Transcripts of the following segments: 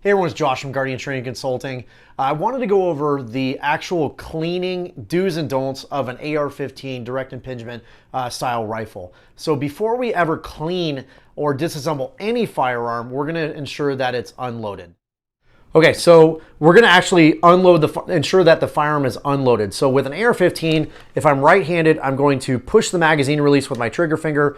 Hey everyone, it's Josh from Guardian Training Consulting. I wanted to go over the actual cleaning do's and don'ts of an AR-15 direct impingement style rifle. So before we ever clean or disassemble any firearm, we're going to ensure that it's unloaded. Okay, so we're going to actually ensure that the firearm is unloaded. So with an AR-15, if I'm right-handed, I'm going to push the magazine release with my trigger finger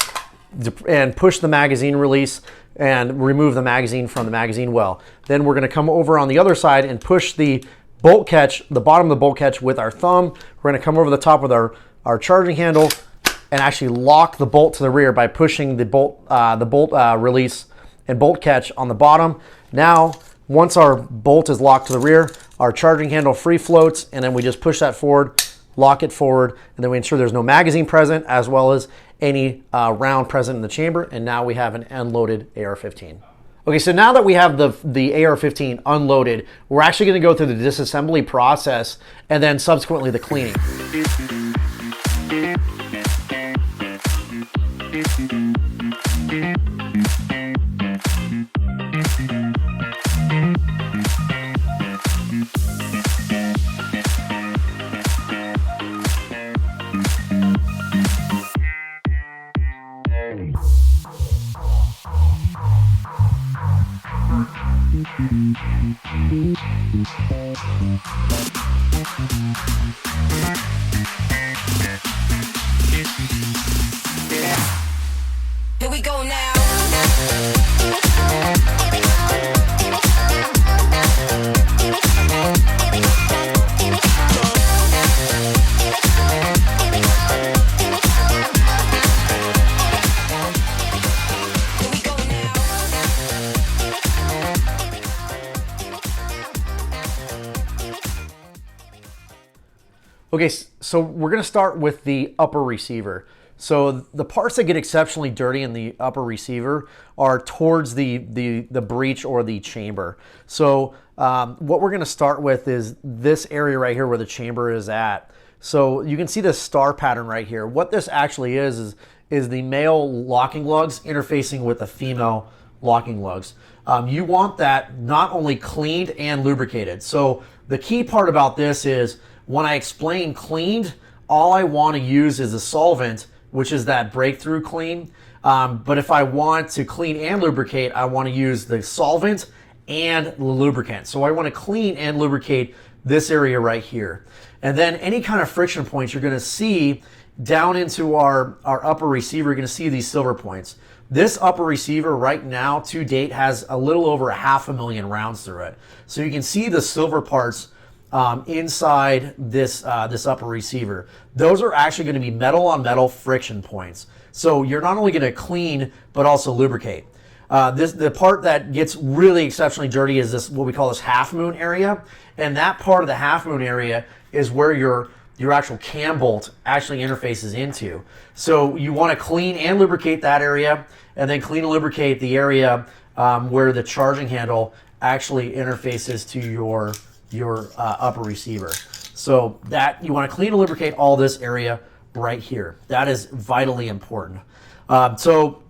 and push the magazine release and remove the magazine from the magazine well. Then we're going to come over on the other side and push the bolt catch, the bottom of the bolt catch with our thumb. We're going to come over the top with our charging handle and actually lock the bolt to the rear by pushing the bolt release and bolt catch on the bottom. Now, once our bolt is locked to the rear, our charging handle free floats, and then we just push that forward, lock it forward, and then we ensure there's no magazine present as well as any round present in the chamber, and now we have an unloaded AR-15. Okay, so now that we have the AR-15 unloaded, we're actually going to go through the disassembly process and then subsequently the cleaning. Here we go now. Okay, so we're going to start with the upper receiver. So the parts that get exceptionally dirty in the upper receiver are towards the breech or the chamber. So what we're going to start with is this area right here where the chamber is at. So you can see the star pattern right here. What this actually is the male locking lugs interfacing with the female locking lugs. You want that not only cleaned and lubricated. So the key part about this is when I explain cleaned, all I want to use is a solvent, which is that breakthrough clean. But if I want to clean and lubricate, I want to use the solvent and the lubricant. So I want to clean and lubricate this area right here. And then any kind of friction points you're going to see down into our upper receiver, you're going to see these silver points. This upper receiver right now to date has a little over 500,000 rounds through it. So you can see the silver parts inside this upper receiver. Those are actually going to be metal on metal friction points. So you're not only going to clean but also lubricate. The part that gets really exceptionally dirty is this, what we call this half moon area, and that part of the half moon area is where your actual cam bolt actually interfaces into. So you want to clean and lubricate that area, and then clean and lubricate the area where the charging handle actually interfaces to your upper receiver. So that you want to clean and lubricate all this area right here. That is vitally important. So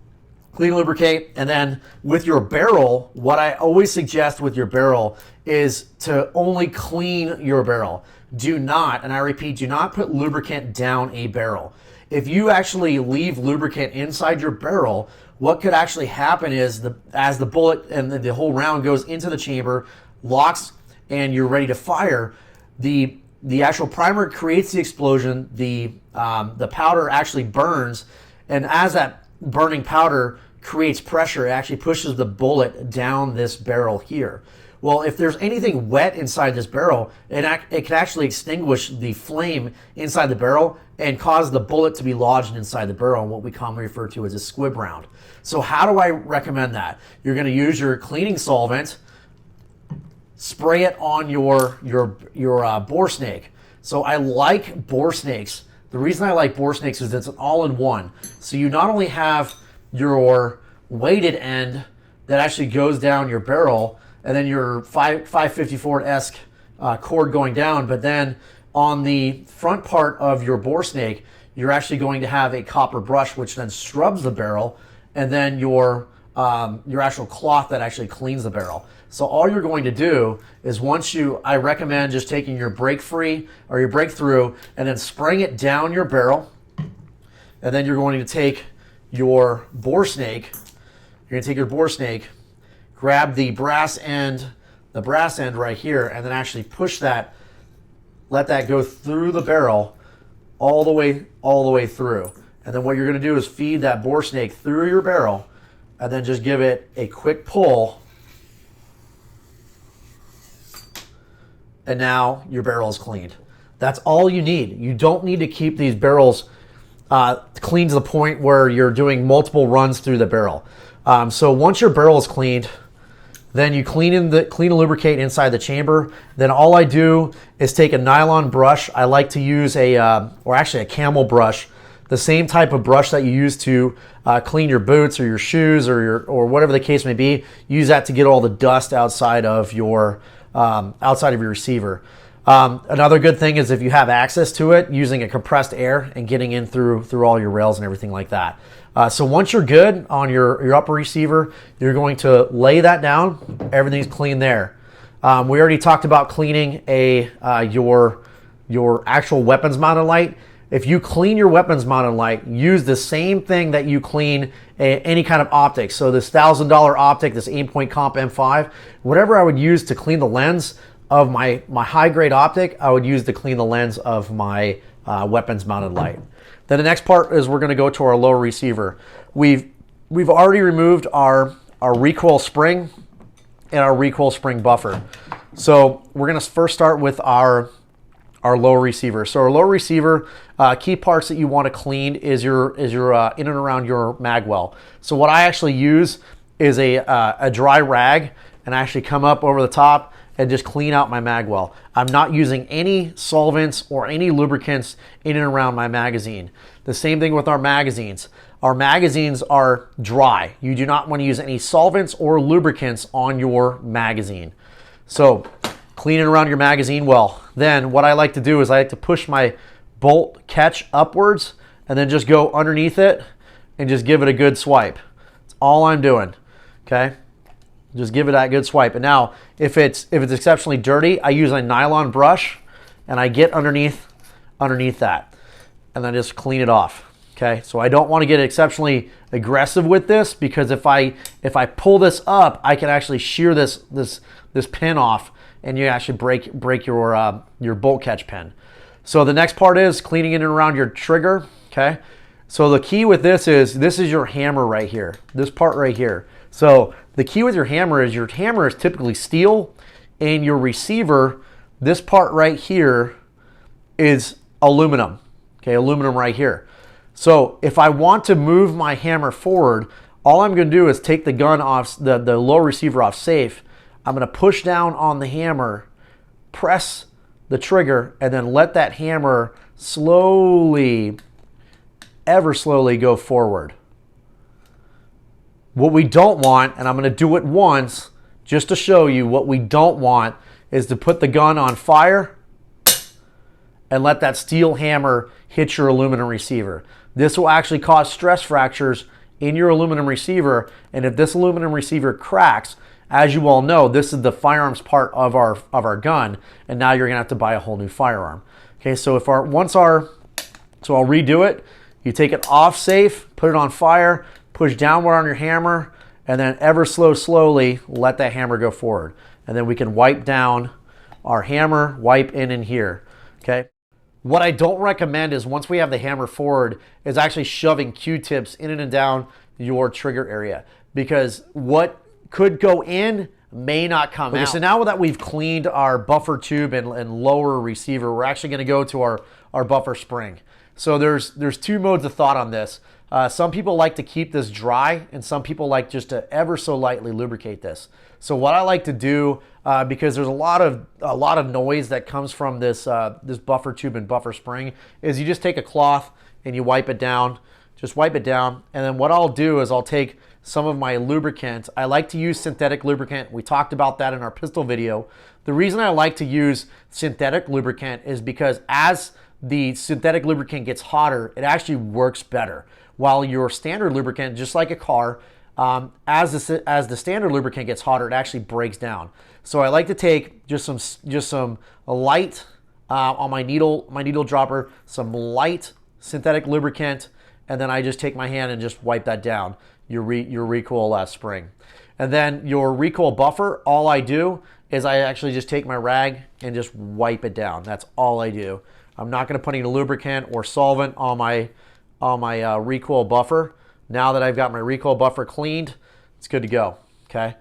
clean and lubricate, and then with your barrel, what I always suggest with your barrel is to only clean your barrel. Do not, and I repeat, do not put lubricant down a barrel. If you actually leave lubricant inside your barrel, what could actually happen is as the bullet and the whole round goes into the chamber, locks, and you're ready to fire, the actual primer creates the explosion, the powder actually burns, and as that burning powder creates pressure, it actually pushes the bullet down this barrel here. Well, if there's anything wet inside this barrel, it can actually extinguish the flame inside the barrel and cause the bullet to be lodged inside the barrel, and what we commonly refer to as a squib round. So how do I recommend that? You're going to use your cleaning solvent, spray it on your BoreSnake. So I like BoreSnakes. The reason I like BoreSnakes is it's an all-in-one. So you not only have your weighted end that actually goes down your barrel, and then your 554-esque cord going down, but then on the front part of your BoreSnake, you're actually going to have a copper brush which then scrubs the barrel, and then your your actual cloth that actually cleans the barrel. So all you're going to do is I recommend just taking your break free or your breakthrough and then spraying it down your barrel. And then you're going to take your BoreSnake. You're going to take your BoreSnake, grab the brass end right here, and then actually push that, let that go through the barrel all the way through. And then what you're going to do is feed that BoreSnake through your barrel and then just give it a quick pull. And now your barrel is cleaned. That's all you need. You don't need to keep these barrels clean to the point where you're doing multiple runs through the barrel. So once your barrel is cleaned, then you clean and lubricate inside the chamber. Then all I do is take a nylon brush. I like to use a camel brush, the same type of brush that you use to clean your boots or your shoes or whatever the case may be. Use that to get all the dust outside of your receiver. Another good thing is if you have access to it, using a compressed air and getting in through all your rails and everything like that. So once you're good on your upper receiver, you're going to lay that down. Everything's clean there. We already talked about cleaning your actual weapons mounted light. If you clean your weapons mounted light, use the same thing that you clean any kind of optic. So this $1,000 optic, this Aimpoint CompM5, whatever I would use to clean the lens of my high grade optic, I would use to clean the lens of my weapons mounted light. Then the next part is we're going to go to our lower receiver. We've already removed our recoil spring and our recoil spring buffer. So we're going to first start with our lower receiver. So our lower receiver, key parts that you want to clean is your in and around your mag well. So what I actually use is a dry rag, and I actually come up over the top and just clean out my mag well. I'm not using any solvents or any lubricants in and around my magazine. The same thing with our magazines. Our magazines are dry. You do not want to use any solvents or lubricants on your magazine. So clean it around your magazine well. Then what I like to do is I like to push my bolt catch upwards and then just go underneath it and just give it a good swipe. That's all I'm doing, okay? Just give it that good swipe. And now, if it's exceptionally dirty, I use a nylon brush and I get underneath that, and then just clean it off. Okay, so I don't want to get exceptionally aggressive with this, because if I pull this up, I can actually shear this pin off, and you actually break your bolt catch pin. So the next part is cleaning it around your trigger. Okay, so the key with this is your hammer right here. This part right here. So the key with your hammer is typically steel, and your receiver, this part right here, is aluminum. Okay, aluminum right here. So if I want to move my hammer forward, all I'm going to do is take the gun off, the lower receiver off safe. I'm going to push down on the hammer, press the trigger, and then let that hammer slowly, ever slowly go forward. What we don't want, and I'm going to do it once just to show you, what we don't want is to put the gun on fire and let that steel hammer hit your aluminum receiver. This will actually cause stress fractures in your aluminum receiver, and if this aluminum receiver cracks, as you all know, this is the firearms part of our gun, and now you're going to have to buy a whole new firearm. Okay, so so I'll redo it. You take it off safe, put it on fire, push downward on your hammer, and then ever slowly let that hammer go forward. And then we can wipe down our hammer, wipe in here, okay? What I don't recommend is, once we have the hammer forward, is actually shoving Q-tips in and down your trigger area, because what could go in may not come out. So now that we've cleaned our buffer tube and lower receiver, we're actually going to go to our buffer spring. So there's two modes of thought on this. Some people like to keep this dry, and some people like just to ever so lightly lubricate this. So what I like to do, because there's a lot of noise that comes from this buffer tube and buffer spring, is you just take a cloth and you wipe it down. Just wipe it down, and then what I'll do is I'll take some of my lubricant. I like to use synthetic lubricant. We talked about that in our pistol video. The reason I like to use synthetic lubricant is because as the synthetic lubricant gets hotter, it actually works better. While your standard lubricant, just like a car, as the standard lubricant gets hotter, it actually breaks down. So I like to take just some light on my needle dropper, some light synthetic lubricant, and then I just take my hand and just wipe that down, your recoil spring. And then your recoil buffer, all I do is I actually just take my rag and just wipe it down. That's all I do. I'm not going to put any lubricant or solvent on my recoil buffer. Now that I've got my recoil buffer cleaned, it's good to go. Okay,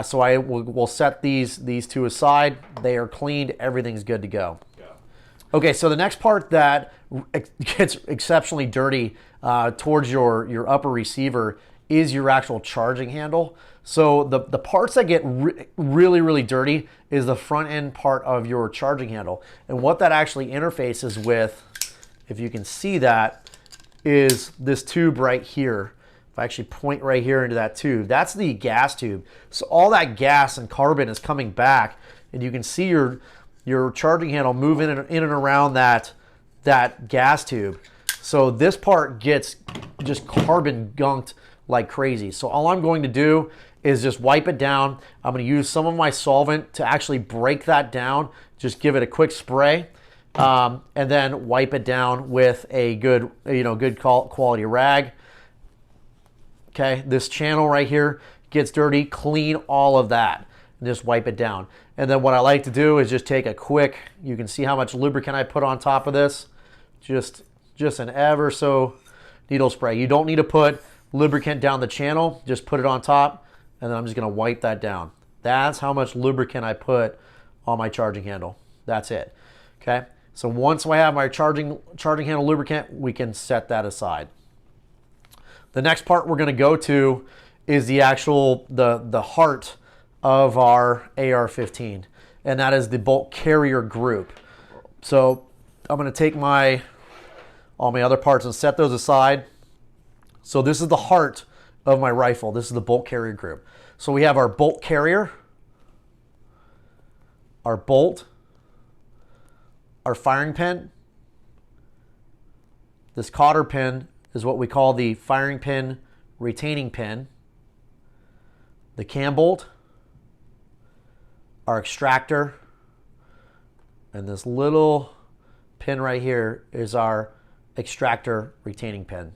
so I will set these two aside. They are cleaned. Everything's good to go. Okay, so the next part that gets exceptionally dirty towards your upper receiver is your actual charging handle. So the parts that get really dirty is the front end part of your charging handle. And what that actually interfaces with, if you can see that, is this tube right here. If I actually point right here into that tube, that's the gas tube. So all that gas and carbon is coming back, and you can see your charging handle move in and around that gas tube. So this part gets just carbon gunked like crazy. So all I'm going to do is just wipe it down. I'm going to use some of my solvent to actually break that down. Just give it a quick spray, and then wipe it down with a good quality rag. Okay, this channel right here gets dirty. Clean all of that and just wipe it down. And then what I like to do is just take a quick, you can see how much lubricant I put on top of this. Just an ever so needle spray. You don't need to put lubricant down the channel. Just put it on top, and then I'm just going to wipe that down. That's how much lubricant I put on my charging handle. That's it. Okay, so once I have my charging handle lubricant, we can set that aside. The next part we're going to go to is the actual the heart of our AR-15, and that is the bolt carrier group. So I'm going to take all my other parts and set those aside. So this is the heart of my rifle. This is the bolt carrier group. So we have our bolt carrier, our bolt, our firing pin. This cotter pin is what we call the firing pin retaining pin. The cam bolt, our extractor, and this little pin right here is our extractor retaining pin.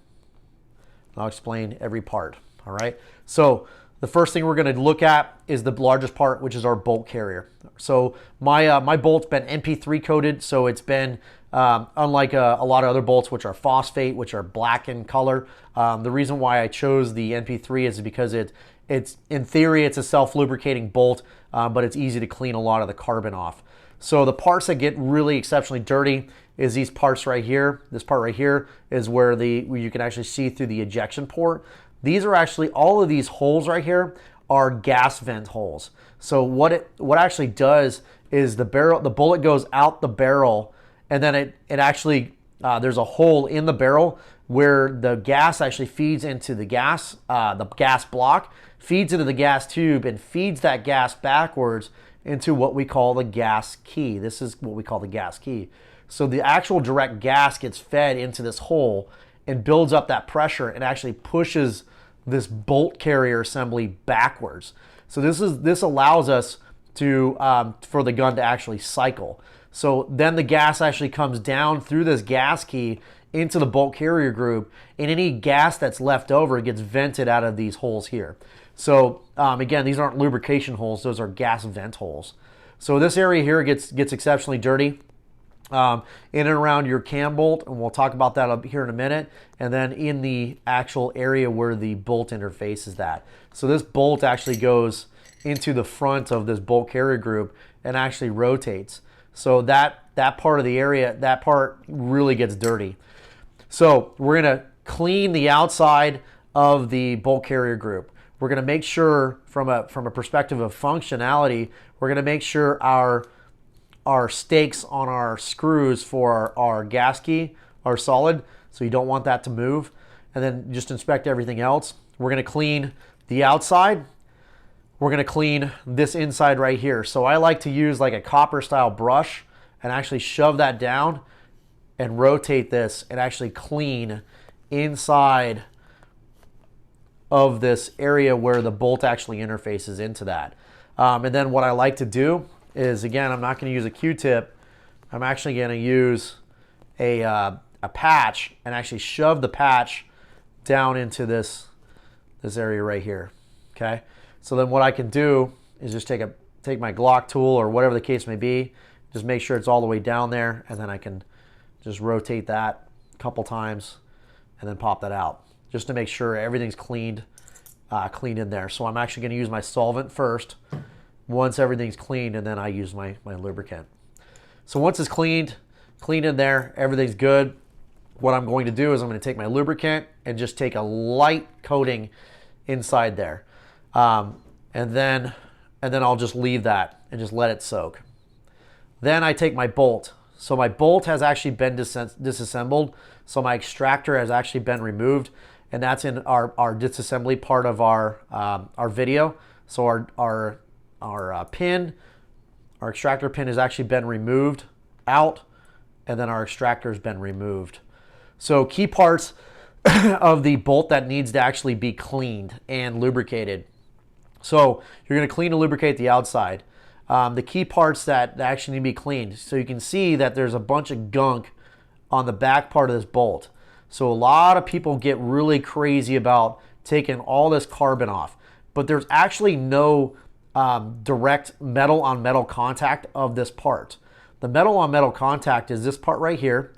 I'll explain every part. All right, so the first thing we're going to look at is the largest part, which is our bolt carrier. So my bolt's been MP3 coated, so it's been unlike a lot of other bolts, which are phosphate, which are black in color. The reason why I chose the MP3 is because it's in theory it's a self-lubricating bolt, but it's easy to clean a lot of the carbon off. So the parts that get really exceptionally dirty is these parts right here. This part right here is where you can actually see through the ejection port. These are actually, all of these holes right here are gas vent holes. So what actually does is the bullet goes out the barrel, and then it actually there's a hole in the barrel where the gas actually feeds into the gas block, feeds into the gas tube, and feeds that gas backwards into what we call the gas key. This is what we call the gas key. So the actual direct gas gets fed into this hole and builds up that pressure and actually pushes this bolt carrier assembly backwards. So this allows us to for the gun to actually cycle. So then the gas actually comes down through this gas key into the bolt carrier group, and any gas that's left over gets vented out of these holes here. So again, these aren't lubrication holes; those are gas vent holes. So this area here gets exceptionally dirty. In and around your cam bolt, and we'll talk about that up here in a minute, and then in the actual area where the bolt interface is that. So this bolt actually goes into the front of this bolt carrier group and actually rotates. So that part of the area, that part really gets dirty. So we're going to clean the outside of the bolt carrier group. We're going to make sure from a perspective of functionality, we're going to make sure our stakes on our screws for our gas key are solid, so you don't want that to move. And then just inspect everything else. We're going to clean the outside. We're going to clean this inside right here. So I like to use like a copper style brush and actually shove that down and rotate this and actually clean inside of this area where the bolt actually interfaces into that. And then what I like to do is, again, I'm not going to use a Q-tip. I'm actually going to use a patch and actually shove the patch down into this area right here. Okay. So then what I can do is just take my Glock tool or whatever the case may be, just make sure it's all the way down there, and then I can just rotate that a couple times and then pop that out just to make sure everything's cleaned in there. So I'm actually going to use my solvent first once everything's cleaned, and then I use my lubricant. So once it's cleaned in there, everything's good. What I'm going to do is I'm going to take my lubricant and just take a light coating inside there. And then I'll just leave that and just let it soak. Then I take my bolt. So my bolt has actually been disassembled. So my extractor has actually been removed, and that's in our disassembly part of our video. So our extractor pin has actually been removed out, and then our extractor has been removed. So key parts of the bolt that needs to actually be cleaned and lubricated. So you're going to clean and lubricate the outside. The key parts that actually need to be cleaned. So you can see that there's a bunch of gunk on the back part of this bolt. So a lot of people get really crazy about taking all this carbon off, but there's actually no direct metal on metal contact of this part. The metal on metal contact is this part right here.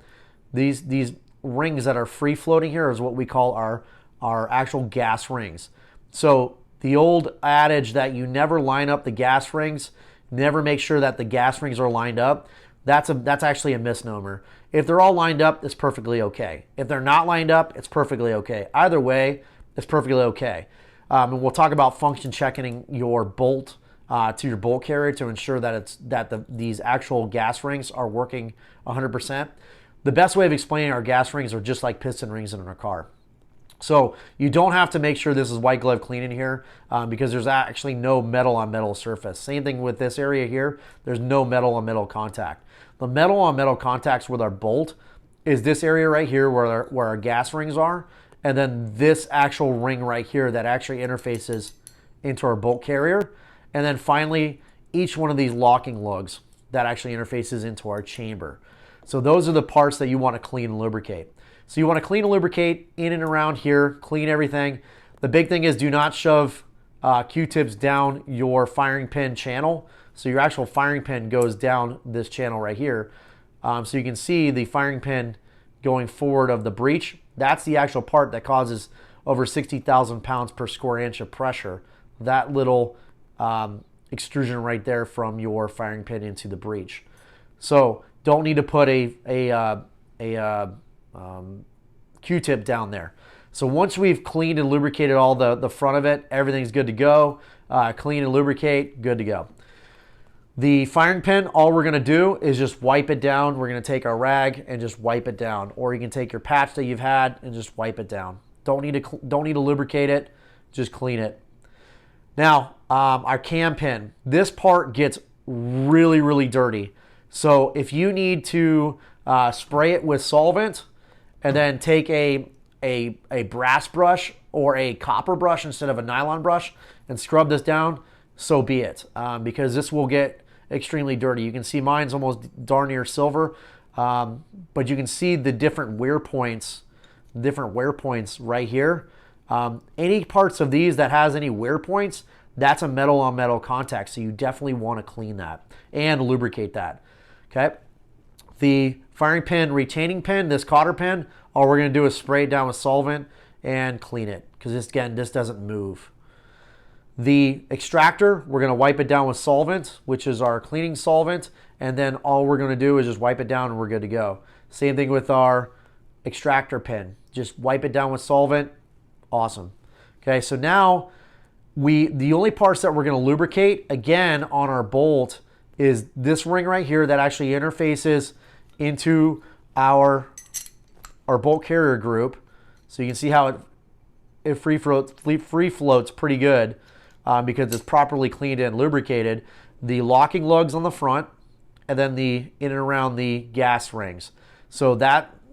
These rings that are free floating here is what we call our actual gas rings. So the old adage that you never line up the gas rings, never make sure that the gas rings are lined up, that's actually a misnomer. If they're all lined up, it's perfectly okay. If they're not lined up, it's perfectly okay. Either way, it's perfectly okay. And we'll talk about function checking your bolt to your bolt carrier to ensure that these actual gas rings are working 100%. The best way of explaining our gas rings are just like piston rings in a car. So you don't have to make sure this is white glove clean in here because there's actually no metal on metal surface. Same thing with this area here. There's no metal on metal contact. The metal on metal contacts with our bolt is this area right here where our gas rings are, and then this actual ring right here that actually interfaces into our bolt carrier. And then finally, each one of these locking lugs that actually interfaces into our chamber. So those are the parts that you want to clean and lubricate. So you want to clean and lubricate in and around here, clean everything. The big thing is do not shove Q-tips down your firing pin channel. So your actual firing pin goes down this channel right here. So you can see the firing pin going forward of the breech. That's the actual part that causes over 60,000 pounds per square inch of pressure. That little extrusion right there from your firing pin into the breech. So don't need to put a Q-tip down there. So once we've cleaned and lubricated all the front of it, everything's good to go. Clean and lubricate, good to go. The firing pin, all we're going to do is just wipe it down. We're going to take our rag and just wipe it down. Or you can take your patch that you've had and just wipe it down. Don't need to lubricate it, just clean it. Now, our cam pin. This part gets really, really dirty. So if you need to spray it with solvent and then take a brass brush or a copper brush instead of a nylon brush and scrub this down, so be it, because this will get extremely dirty. You can see mine's almost darn near silver, but you can see the different wear points right here. Any parts of these that has any wear points, that's a metal on metal contact, so you definitely want to clean that and lubricate that. Okay. The firing pin retaining pin, this cotter pin, all we're going to do is spray it down with solvent and clean it because this doesn't move. The extractor, we're going to wipe it down with solvent, which is our cleaning solvent, and then all we're going to do is just wipe it down and we're good to go. Same thing with our extractor pin. Just wipe it down with solvent. Awesome. Okay, so now the only parts that we're going to lubricate, again, on our bolt is this ring right here that actually interfaces into our bolt carrier group. So you can see how it free floats pretty good because it's properly cleaned and lubricated. The locking lugs on the front, and then the in and around the gas rings. So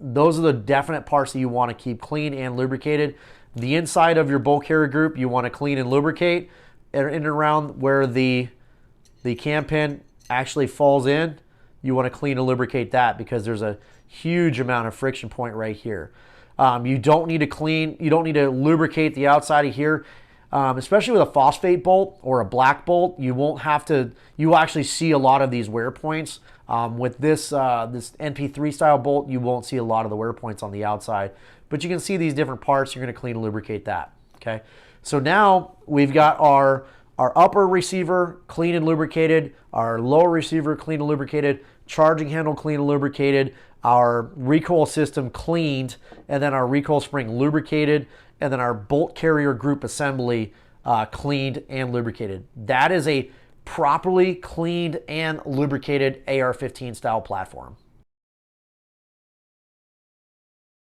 those are the definite parts that you want to keep clean and lubricated. The inside of your bolt carrier group, you want to clean and lubricate. In and around where the cam pin actually falls in, you want to clean and lubricate that because there's a huge amount of friction point right here. You don't need to lubricate the outside of here, especially with a phosphate bolt or a black bolt. You won't have to. You will actually see a lot of these wear points. With this NP3 style bolt, you won't see a lot of the wear points on the outside, but you can see these different parts. You're going to clean and lubricate that. Okay, so now we've got our upper receiver clean and lubricated, our lower receiver clean and lubricated, charging handle clean and lubricated, our recoil system cleaned, and then our recoil spring lubricated, and then our bolt carrier group assembly cleaned and lubricated. That is a properly cleaned and lubricated AR-15 style platform.